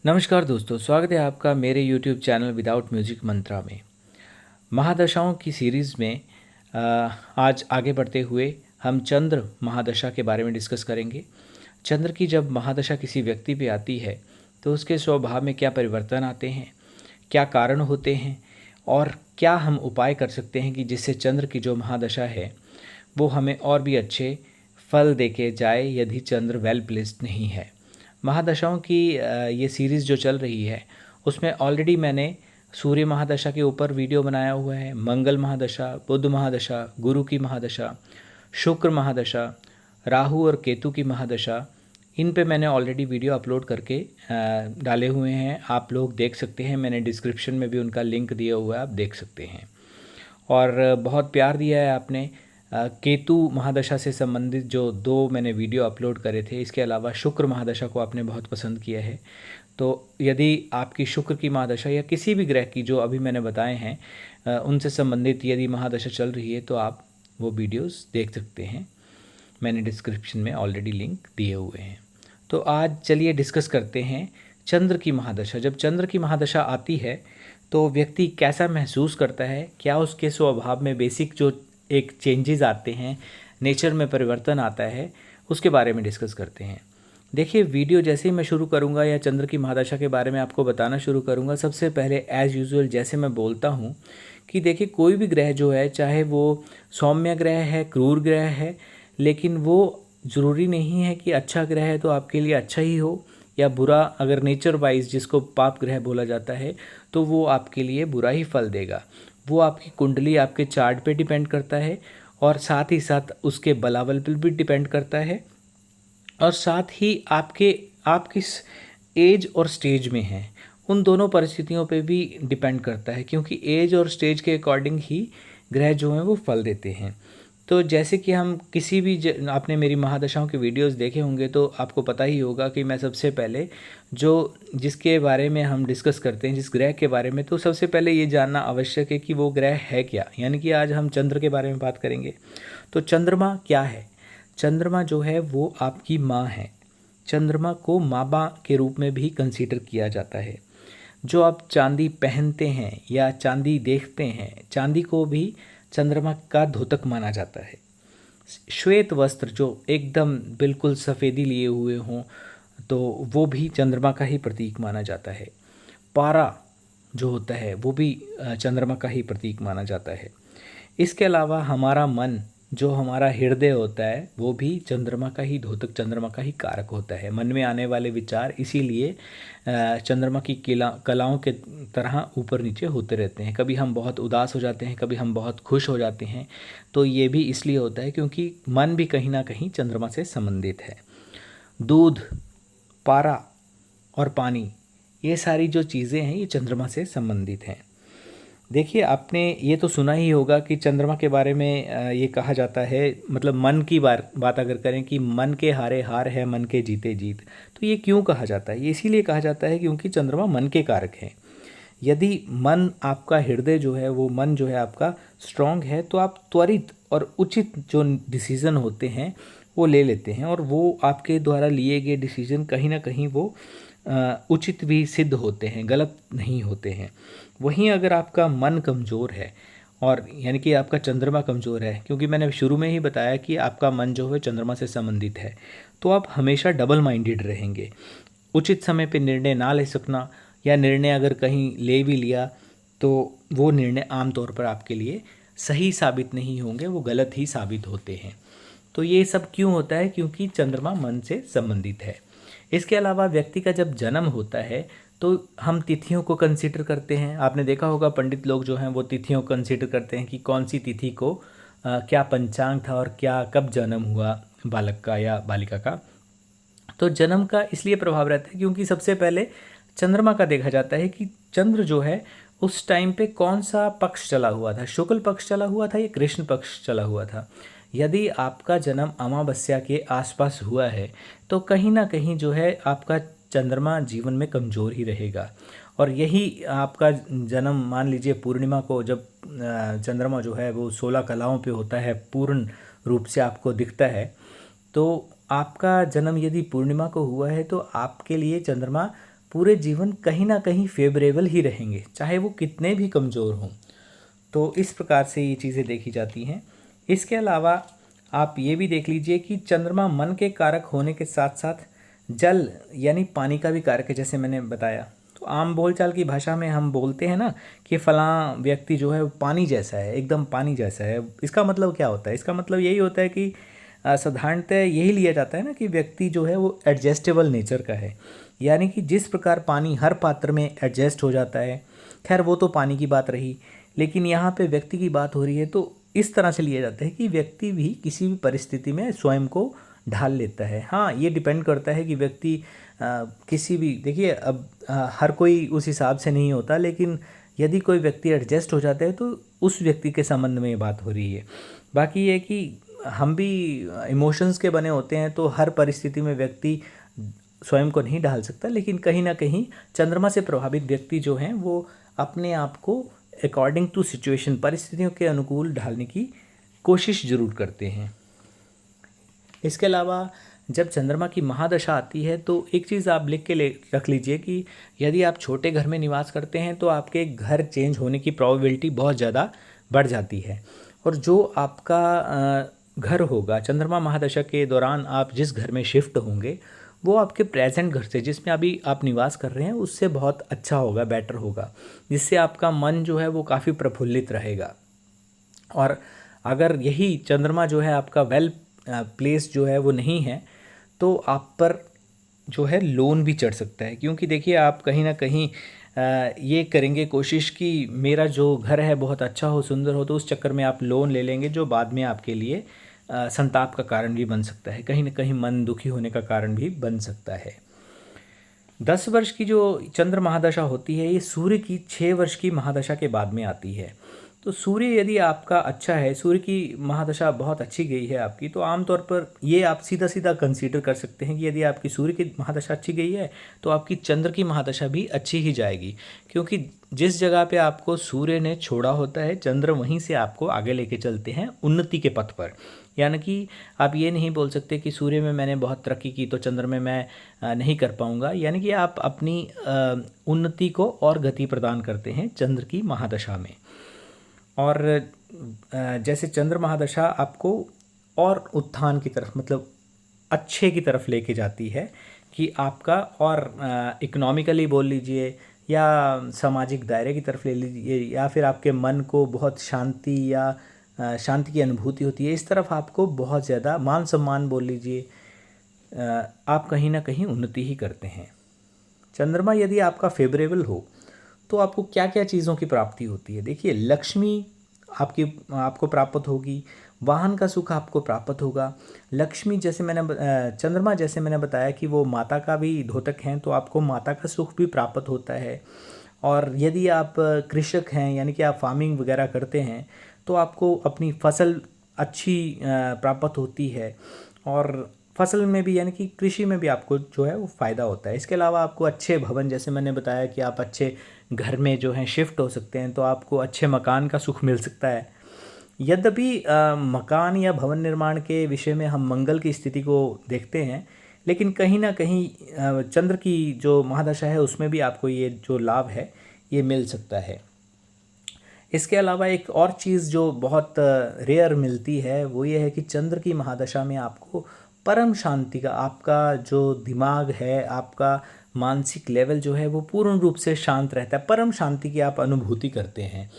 नमस्कार दोस्तों, स्वागत है आपका मेरे YouTube चैनल विदाउट म्यूजिक मंत्रा में। महादशाओं की सीरीज़ में आज आगे बढ़ते हुए हम चंद्र महादशा के बारे में डिस्कस करेंगे। चंद्र की जब महादशा किसी व्यक्ति पे आती है तो उसके स्वभाव में क्या परिवर्तन आते हैं, क्या कारण होते हैं और क्या हम उपाय कर सकते हैं कि जिससे चंद्र की जो महादशा है वो हमें और भी अच्छे फल देके जाए यदि चंद्र वेल प्लेस्ड नहीं है। महादशाओं की ये सीरीज़ जो चल रही है उसमें ऑलरेडी मैंने सूर्य महादशा के ऊपर वीडियो बनाया हुआ है। मंगल महादशा, बुध महादशा, गुरु की महादशा, शुक्र महादशा, राहु और केतु की महादशा, इन पे मैंने ऑलरेडी वीडियो अपलोड करके डाले हुए हैं। आप लोग देख सकते हैं, मैंने डिस्क्रिप्शन में भी उनका लिंक दिया हुआ है, आप देख सकते हैं। और बहुत प्यार दिया है आपने। केतु महादशा से संबंधित जो 2 मैंने वीडियो अपलोड करे थे, इसके अलावा शुक्र महादशा को आपने बहुत पसंद किया है। तो यदि आपकी शुक्र की महादशा या किसी भी ग्रह की जो अभी मैंने बताए हैं उनसे संबंधित यदि महादशा चल रही है तो आप वो वीडियोस देख सकते हैं। मैंने डिस्क्रिप्शन में ऑलरेडी लिंक दिए हुए हैं। तो आज चलिए डिस्कस करते हैं चंद्र की महादशा। जब चंद्र की महादशा आती है तो व्यक्ति कैसा महसूस करता है, क्या उसके स्वभाव में बेसिक जो एक चेंजेस आते हैं, नेचर में परिवर्तन आता है, उसके बारे में डिस्कस करते हैं। देखिए, वीडियो जैसे ही मैं शुरू करूंगा या चंद्र की महादशा के बारे में आपको बताना शुरू करूंगा, सबसे पहले एज़ यूजुअल जैसे मैं बोलता हूं कि देखिए, कोई भी ग्रह जो है, चाहे वो सौम्य ग्रह है, क्रूर ग्रह है, लेकिन वो ज़रूरी नहीं है कि अच्छा ग्रह है तो आपके लिए अच्छा ही हो, या बुरा अगर नेचर वाइज जिसको पाप ग्रह बोला जाता है तो वो आपके लिए बुरा ही फल देगा। वो आपकी कुंडली, आपके चार्ट पे डिपेंड करता है और साथ ही साथ उसके बलाबल पर भी डिपेंड करता है, और साथ ही आप किस एज और स्टेज में हैं उन दोनों परिस्थितियों पे भी डिपेंड करता है, क्योंकि एज और स्टेज के अकॉर्डिंग ही ग्रह जो हैं वो फल देते हैं। तो जैसे कि हम किसी भी आपने मेरी महादशाओं के वीडियोस देखे होंगे तो आपको पता ही होगा कि मैं सबसे पहले जो जिसके बारे में हम डिस्कस करते हैं, जिस ग्रह के बारे में, तो सबसे पहले ये जानना आवश्यक है कि वो ग्रह है क्या। यानी कि आज हम चंद्र के बारे में बात करेंगे। तो चंद्रमा क्या है? चंद्रमा जो है वो आपकी माँ है। चंद्रमा को माँ बाप के रूप में भी कंसीडर किया जाता है। जो आप चांदी पहनते हैं या चांदी देखते हैं, चांदी को भी चंद्रमा का द्योतक माना जाता है। श्वेत वस्त्र जो एकदम बिल्कुल सफ़ेदी लिए हुए हों तो वो भी चंद्रमा का ही प्रतीक माना जाता है। पारा जो होता है वो भी चंद्रमा का ही प्रतीक माना जाता है। इसके अलावा हमारा मन, जो हमारा हृदय होता है, वो भी चंद्रमा का ही द्योतक, चंद्रमा का ही कारक होता है। मन में आने वाले विचार इसीलिए चंद्रमा की कलाओं के तरह ऊपर नीचे होते रहते हैं। कभी हम बहुत उदास हो जाते हैं, कभी हम बहुत खुश हो जाते हैं, तो ये भी इसलिए होता है क्योंकि मन भी कहीं ना कहीं चंद्रमा से संबंधित है। दूध, पारा और पानी, ये सारी जो चीज़ें हैं ये चंद्रमा से संबंधित हैं। देखिए, आपने ये तो सुना ही होगा कि चंद्रमा के बारे में ये कहा जाता है, मतलब मन की बात अगर करें कि मन के हारे हार है, मन के जीते जीत। तो ये क्यों कहा जाता है? ये इसीलिए कहा जाता है क्योंकि चंद्रमा मन के कारक हैं। यदि मन आपका, हृदय जो है वो मन जो है आपका स्ट्रांग है तो आप त्वरित और उचित जो डिसीज़न होते हैं वो ले लेते हैं, और वो आपके द्वारा लिए गए डिसीज़न कहीं ना कहीं वो उचित भी सिद्ध होते हैं, गलत नहीं होते हैं। वहीं अगर आपका मन कमज़ोर है, और यानी कि आपका चंद्रमा कमज़ोर है, क्योंकि मैंने शुरू में ही बताया कि आपका मन जो है चंद्रमा से संबंधित है, तो आप हमेशा डबल माइंडेड रहेंगे। उचित समय पे निर्णय ना ले सकना, या निर्णय अगर कहीं ले भी लिया तो वो निर्णय आमतौर पर आपके लिए सही साबित नहीं होंगे, वो गलत ही साबित होते हैं। तो ये सब क्यों होता है? क्योंकि चंद्रमा मन से संबंधित है। इसके अलावा व्यक्ति का जब जन्म होता है तो हम तिथियों को कंसीडर करते हैं। आपने देखा होगा पंडित लोग जो हैं वो तिथियों को कंसीडर करते हैं कि कौन सी तिथि को क्या पंचांग था और क्या कब जन्म हुआ बालक का या बालिका का। तो जन्म का इसलिए प्रभाव रहता है क्योंकि सबसे पहले चंद्रमा का देखा जाता है कि चंद्र जो है उस टाइम पे कौन सा पक्ष चला हुआ था, शुक्ल पक्ष चला हुआ था या कृष्ण पक्ष चला हुआ था। यदि आपका जन्म अमावस्या के आसपास हुआ है तो कहीं ना कहीं जो है आपका चंद्रमा जीवन में कमज़ोर ही रहेगा। और यही आपका जन्म मान लीजिए पूर्णिमा को, जब चंद्रमा जो है वो 16 कलाओं पे होता है, पूर्ण रूप से आपको दिखता है, तो आपका जन्म यदि पूर्णिमा को हुआ है तो आपके लिए चंद्रमा पूरे जीवन कहीं ना कहीं फेवरेबल ही रहेंगे, चाहे वो कितने भी कमज़ोर हों। तो इस प्रकार से ये चीज़ें देखी जाती हैं। इसके अलावा आप ये भी देख लीजिए कि चंद्रमा मन के कारक होने के साथ साथ जल यानी पानी का भी कारक है, जैसे मैंने बताया। तो आम बोलचाल की भाषा में हम बोलते हैं ना कि फलां व्यक्ति जो है वो पानी जैसा है, एकदम पानी जैसा है। इसका मतलब क्या होता है? इसका मतलब यही होता है कि साधारणतः यही लिया जाता है ना कि व्यक्ति जो है वो एडजस्टेबल नेचर का है, यानी कि जिस प्रकार पानी हर पात्र में एडजस्ट हो जाता है। खैर वो तो पानी की बात रही, लेकिन यहाँ पे व्यक्ति की बात हो रही है, तो इस तरह से लिया जाता है कि व्यक्ति भी किसी भी परिस्थिति में स्वयं को ढाल लेता है। हाँ, ये डिपेंड करता है कि व्यक्ति किसी भी, देखिए अब हर कोई उस हिसाब से नहीं होता, लेकिन यदि कोई व्यक्ति एडजस्ट हो जाता है तो उस व्यक्ति के संबंध में ये बात हो रही है। बाकी ये कि हम भी इमोशंस के बने होते हैं, तो हर परिस्थिति में व्यक्ति स्वयं को नहीं ढाल सकता, लेकिन कहीं ना कहीं चंद्रमा से प्रभावित व्यक्ति जो हैं वो अपने आप को अकॉर्डिंग टू सिचुएशन, परिस्थितियों के अनुकूल ढालने की कोशिश ज़रूर करते हैं। इसके अलावा जब चंद्रमा की महादशा आती है तो एक चीज़ आप लिख के रख लीजिए कि यदि आप छोटे घर में निवास करते हैं तो आपके घर चेंज होने की प्रोबेबिलिटी बहुत ज़्यादा बढ़ जाती है। और जो आपका घर होगा चंद्रमा महादशा के दौरान, आप जिस घर में शिफ्ट होंगे वो आपके प्रेजेंट घर से, जिसमें अभी आप निवास कर रहे हैं, उससे बहुत अच्छा होगा, बेटर होगा, जिससे आपका मन जो है वो काफ़ी प्रफुल्लित रहेगा। और अगर यही चंद्रमा जो है आपका वेल प्लेस जो है वो नहीं है, तो आप पर जो है लोन भी चढ़ सकता है। क्योंकि देखिए आप कहीं ना कहीं ये करेंगे कोशिश कि मेरा जो घर है बहुत अच्छा हो, सुंदर हो, तो उस चक्कर में आप लोन ले लेंगे, जो बाद में आपके लिए संताप का कारण भी बन सकता है, कहीं ना कहीं मन दुखी होने का कारण भी बन सकता है। 10 वर्ष की जो चंद्र महादशा होती है, ये सूर्य की 6 वर्ष की महादशा के बाद में आती है। तो सूर्य यदि आपका अच्छा है, सूर्य की महादशा बहुत अच्छी गई है आपकी, तो आमतौर पर ये आप सीधा सीधा कंसीडर कर सकते हैं कि यदि आपकी सूर्य की महादशा अच्छी गई है तो आपकी चंद्र की महादशा भी अच्छी ही जाएगी। क्योंकि जिस जगह पे आपको सूर्य ने छोड़ा होता है, चंद्र वहीं से आपको आगे लेके चलते हैं उन्नति के पथ पर। यानी कि आप ये नहीं बोल सकते कि सूर्य में मैंने बहुत तरक्की की तो चंद्र में मैं नहीं कर पाऊँगा। यानी कि आप अपनी उन्नति को और गति प्रदान करते हैं चंद्र की महादशा में। और जैसे चंद्र महादशा आपको और उत्थान की तरफ, मतलब अच्छे की तरफ लेके जाती है कि आपका और इकोनॉमिकली बोल लीजिए या सामाजिक दायरे की तरफ ले लीजिए, या फिर आपके मन को बहुत शांति या शांति की अनुभूति होती है, इस तरफ आपको बहुत ज़्यादा मान सम्मान बोल लीजिए, आप कहीं ना कहीं उन्नति ही करते हैं। चंद्रमा यदि आपका फेवरेबल हो तो आपको क्या क्या चीज़ों की प्राप्ति होती है? देखिए, लक्ष्मी आपको प्राप्त होगी, वाहन का सुख आपको प्राप्त होगा। लक्ष्मी जैसे चंद्रमा जैसे मैंने बताया कि वो माता का भी द्योतक हैं, तो आपको माता का सुख भी प्राप्त होता है। और यदि आप कृषक हैं, यानी कि आप फार्मिंग वगैरह करते हैं, तो आपको अपनी फसल अच्छी प्राप्त होती है। और फसल में भी, यानी कि कृषि में भी आपको जो है वो फ़ायदा होता है। इसके अलावा आपको अच्छे भवन, जैसे मैंने बताया कि आप अच्छे घर में जो है शिफ्ट हो सकते हैं, तो आपको अच्छे मकान का सुख मिल सकता है। यद्यपि मकान या भवन निर्माण के विषय में हम मंगल की स्थिति को देखते हैं, लेकिन कहीं ना कहीं चंद्र की जो महादशा है उसमें भी आपको ये जो लाभ है ये मिल सकता है। इसके अलावा एक और चीज़ जो बहुत रेयर मिलती है वो ये है कि चंद्र की महादशा में आपको परम शांति का, आपका जो दिमाग है, आपका मानसिक लेवल जो है वो पूर्ण रूप से शांत रहता है, परम शांति की आप अनुभूति करते हैं।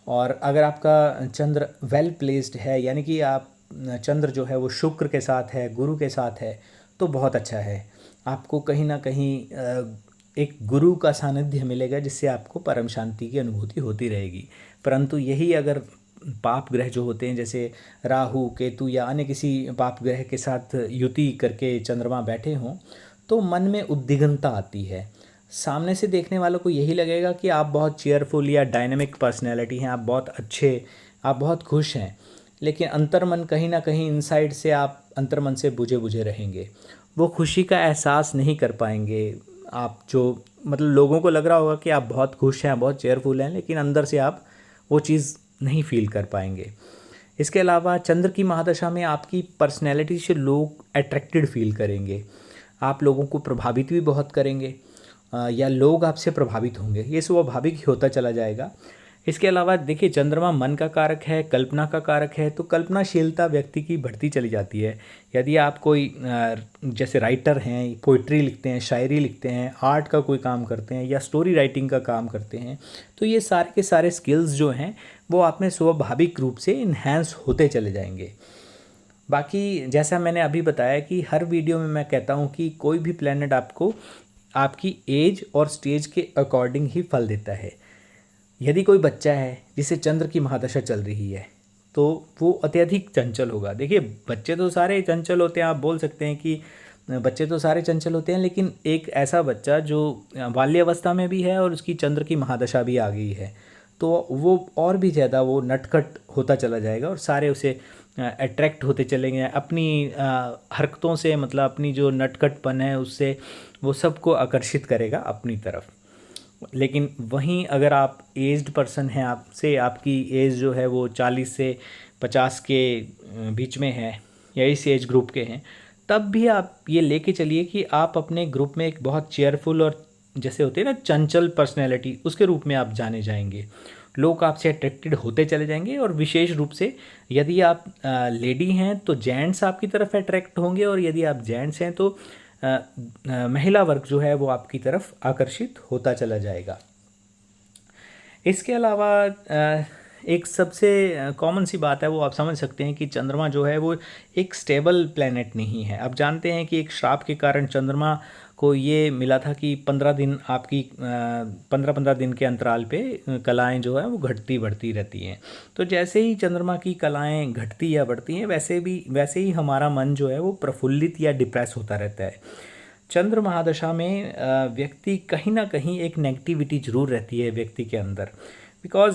और अगर आपका चंद्र वेल प्लेस्ड है, यानी कि आप चंद्र जो है वो शुक्र के साथ है, गुरु के साथ है, तो बहुत अच्छा है। आपको कहीं ना कहीं एक गुरु का सानिध्य मिलेगा, जिससे आपको परम शांति की अनुभूति होती रहेगी। परंतु यही अगर पाप ग्रह जो होते हैं, जैसे राहु, केतु या अन्य किसी पाप ग्रह के साथ युति करके चंद्रमा बैठे हों, तो मन में उद्विग्नता आती है। सामने से देखने वालों को यही लगेगा कि आप बहुत चेयरफुल या डायनेमिक पर्सनैलिटी हैं, आप बहुत अच्छे, आप बहुत खुश हैं, लेकिन अंतर्मन कहीं ना कहीं इनसाइड से आप अंतर्मन से बुझे बुझे रहेंगे। वो खुशी का एहसास नहीं कर पाएंगे आप, जो मतलब लोगों को लग रहा होगा कि आप बहुत खुश हैं, बहुत चेयरफुल हैं, लेकिन अंदर से आप वो चीज़ नहीं फील कर पाएंगे। इसके अलावा चंद्र की महादशा में आपकी पर्सनैलिटी से लोग अट्रैक्टेड फील करेंगे, आप लोगों को प्रभावित भी बहुत करेंगे। या लोग आपसे प्रभावित होंगे, ये स्वाभाविक ही होता चला जाएगा। इसके अलावा देखिए, चंद्रमा मन का कारक है, कल्पना का कारक है, तो कल्पनाशीलता व्यक्ति की बढ़ती चली जाती है। यदि आप कोई जैसे राइटर हैं, पोइट्री लिखते हैं, शायरी लिखते हैं, आर्ट का कोई काम करते हैं या स्टोरी राइटिंग का काम करते हैं, तो ये सारे के सारे स्किल्स जो हैं वो आप में स्वाभाविक रूप से इन्हेंस होते चले जाएंगे। बाकी जैसा मैंने अभी बताया कि हर वीडियो में मैं कहता हूँ कि कोई भी प्लैनेट आपको आपकी एज और स्टेज के अकॉर्डिंग ही फल देता है। यदि कोई बच्चा है जिसे चंद्र की महादशा चल रही है तो वो अत्यधिक चंचल होगा। देखिए, बच्चे तो सारे चंचल होते हैं, आप बोल सकते हैं कि बच्चे तो सारे चंचल होते हैं, लेकिन एक ऐसा बच्चा जो बाल्यावस्था में भी है और उसकी चंद्र की महादशा भी आ गई है, तो वो और भी ज़्यादा वो नटखट होता चला जाएगा और सारे उसे अट्रैक्ट होते चलेंगे अपनी हरकतों से, मतलब अपनी जो नटखटपन है उससे वो सबको आकर्षित करेगा अपनी तरफ। लेकिन वहीं अगर आप एज्ड पर्सन हैं, आपसे आपकी एज जो है वो 40 से 50 के बीच में है या इस एज ग्रुप के हैं, तब भी आप ये लेके चलिए कि आप अपने ग्रुप में एक बहुत चेयरफुल और जैसे होते हैं ना चंचल पर्सनैलिटी, उसके रूप में आप जाने जाएंगे। लोग आपसे अट्रैक्टेड होते चले जाएंगे और विशेष रूप से यदि आप लेडी हैं तो जेंट्स आपकी तरफ अट्रैक्ट होंगे, और यदि आप जेंट्स हैं तो महिला वर्ग जो है वो आपकी तरफ आकर्षित होता चला जाएगा। इसके अलावा एक सबसे कॉमन सी बात है वो आप समझ सकते हैं कि चंद्रमा जो है वो एक स्टेबल प्लैनेट नहीं है। आप जानते हैं कि एक श्राप के कारण चंद्रमा को ये मिला था कि 15 दिन आपकी 15-15 दिन के अंतराल पे कलाएं जो है वो घटती बढ़ती रहती हैं। तो जैसे ही चंद्रमा की कलाएं घटती या बढ़ती हैं वैसे ही हमारा मन जो है वो प्रफुल्लित या डिप्रेस होता रहता है। चंद्र महादशा में व्यक्ति कहीं ना कहीं एक नेगेटिविटी जरूर रहती है व्यक्ति के अंदर, बिकॉज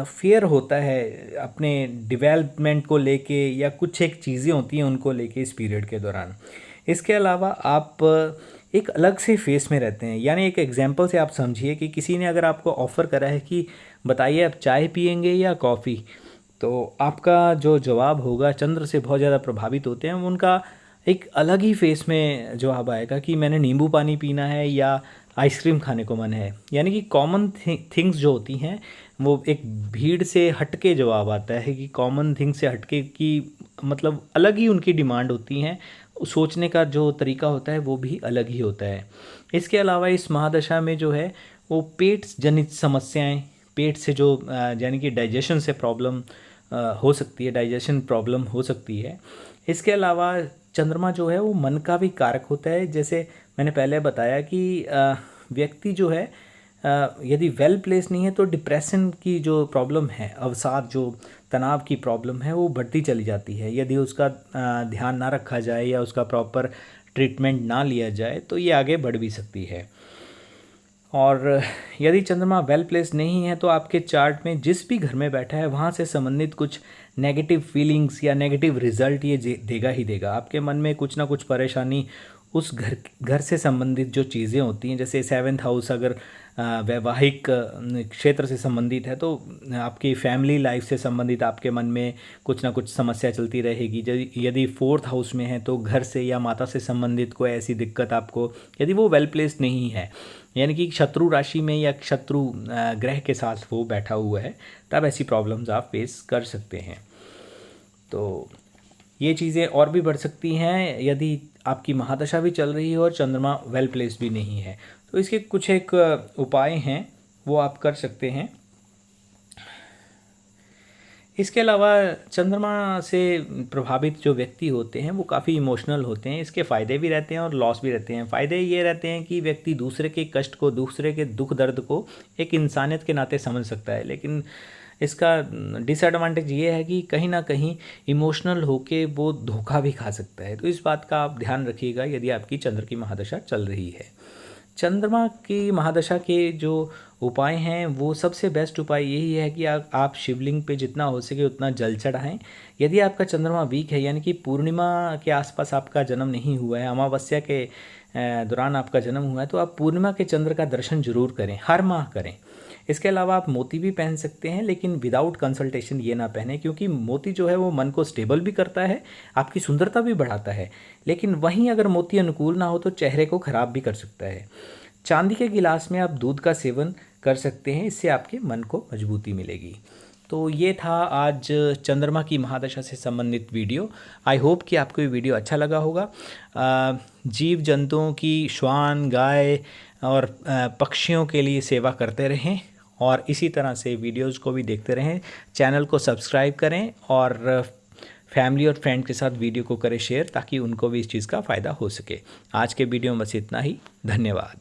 फियर होता है अपने डेवलपमेंट को लेके या कुछ एक चीज़ें होती हैं उनको लेके इस पीरियड के दौरान। इसके अलावा आप एक अलग से फेस में रहते हैं। यानी एक एग्जांपल से आप समझिए कि किसी ने अगर आपको ऑफ़र करा है कि बताइए आप चाय पियेंगे या कॉफ़ी, तो आपका जो जवाब होगा, चंद्र से बहुत ज़्यादा प्रभावित होते हैं, उनका एक अलग ही फेस में जवाब आएगा कि मैंने नींबू पानी पीना है या आइसक्रीम खाने को मन है। यानी कि कॉमन थिंग्स जो होती हैं वो एक भीड़ से हटके जवाब आता है कि कॉमन थिंग्स से हटके की मतलब अलग ही उनकी डिमांड होती हैं, सोचने का जो तरीका होता है वो भी अलग ही होता है। इसके अलावा इस महादशा में जो है वो पेट जनित समस्याएं, पेट से जो यानी कि डाइजेशन से प्रॉब्लम हो सकती है, डाइजेशन प्रॉब्लम हो सकती है। इसके अलावा चंद्रमा जो है वो मन का भी कारक होता है। जैसे मैंने पहले बताया कि व्यक्ति जो है यदि वेल प्लेस नहीं है तो डिप्रेशन की जो प्रॉब्लम है, अवसाद जो तनाव की प्रॉब्लम है वो बढ़ती चली जाती है। यदि उसका ध्यान ना रखा जाए या उसका प्रॉपर ट्रीटमेंट ना लिया जाए तो ये आगे बढ़ भी सकती है। और यदि चंद्रमा वेल प्लेस नहीं है तो आपके चार्ट में जिस भी घर में बैठा है वहाँ से संबंधित कुछ नेगेटिव फीलिंग्स या नेगेटिव रिजल्ट ये देगा ही देगा। आपके मन में कुछ ना कुछ परेशानी उस घर से संबंधित जो चीज़ें होती हैं, जैसे 7th हाउस अगर वैवाहिक क्षेत्र से संबंधित है तो आपकी फैमिली लाइफ से संबंधित आपके मन में कुछ ना कुछ समस्या चलती रहेगी। यदि 4th हाउस में है तो घर से या माता से संबंधित कोई ऐसी दिक्कत आपको, यदि वो वेल प्लेस्ड नहीं है, यानी कि शत्रु राशि में या शत्रु ग्रह के साथ वो बैठा हुआ है, तब ऐसी प्रॉब्लम्स आप फेस कर सकते हैं। तो ये चीज़ें और भी बढ़ सकती हैं यदि आपकी महादशा भी चल रही है और चंद्रमा वेल प्लेस्ड भी नहीं है। तो इसके कुछ एक उपाय हैं वो आप कर सकते हैं। इसके अलावा चंद्रमा से प्रभावित जो व्यक्ति होते हैं वो काफ़ी इमोशनल होते हैं। इसके फ़ायदे भी रहते हैं और लॉस भी रहते हैं। फ़ायदे ये रहते हैं कि व्यक्ति दूसरे के कष्ट को, दूसरे के दुख दर्द को एक इंसानियत के नाते समझ सकता है, लेकिन इसका डिसएडवांटेज ये है कि कहीं ना कहीं इमोशनल होके वो धोखा भी खा सकता है। तो इस बात का आप ध्यान रखिएगा यदि आपकी चंद्र की महादशा चल रही है। चंद्रमा की महादशा के जो उपाय हैं वो सबसे बेस्ट उपाय यही है कि आप शिवलिंग पे जितना हो सके उतना जल चढ़ाएं। यदि आपका चंद्रमा वीक है, यानी कि पूर्णिमा के आसपास आपका जन्म नहीं हुआ है, अमावस्या के दौरान आपका जन्म हुआ है, तो आप पूर्णिमा के चंद्र का दर्शन जरूर करें, हर माह करें। इसके अलावा आप मोती भी पहन सकते हैं, लेकिन विदाउट कंसल्टेशन ये ना पहने, क्योंकि मोती जो है वो मन को स्टेबल भी करता है, आपकी सुंदरता भी बढ़ाता है, लेकिन वहीं अगर मोती अनुकूल ना हो तो चेहरे को ख़राब भी कर सकता है। चांदी के गिलास में आप दूध का सेवन कर सकते हैं, इससे आपके मन को मजबूती मिलेगी। तो ये था आज चंद्रमा की महादशा से संबंधित वीडियो। आई होप कि आपको ये वीडियो अच्छा लगा होगा। जीव जंतुओं की, श्वान, गाय और पक्षियों के लिए सेवा करते रहें और इसी तरह से वीडियोज़ को भी देखते रहें। चैनल को सब्सक्राइब करें और फैमिली और फ्रेंड के साथ वीडियो को करें शेयर, ताकि उनको भी इस चीज़ का फ़ायदा हो सके। आज के वीडियो में बस इतना ही। धन्यवाद।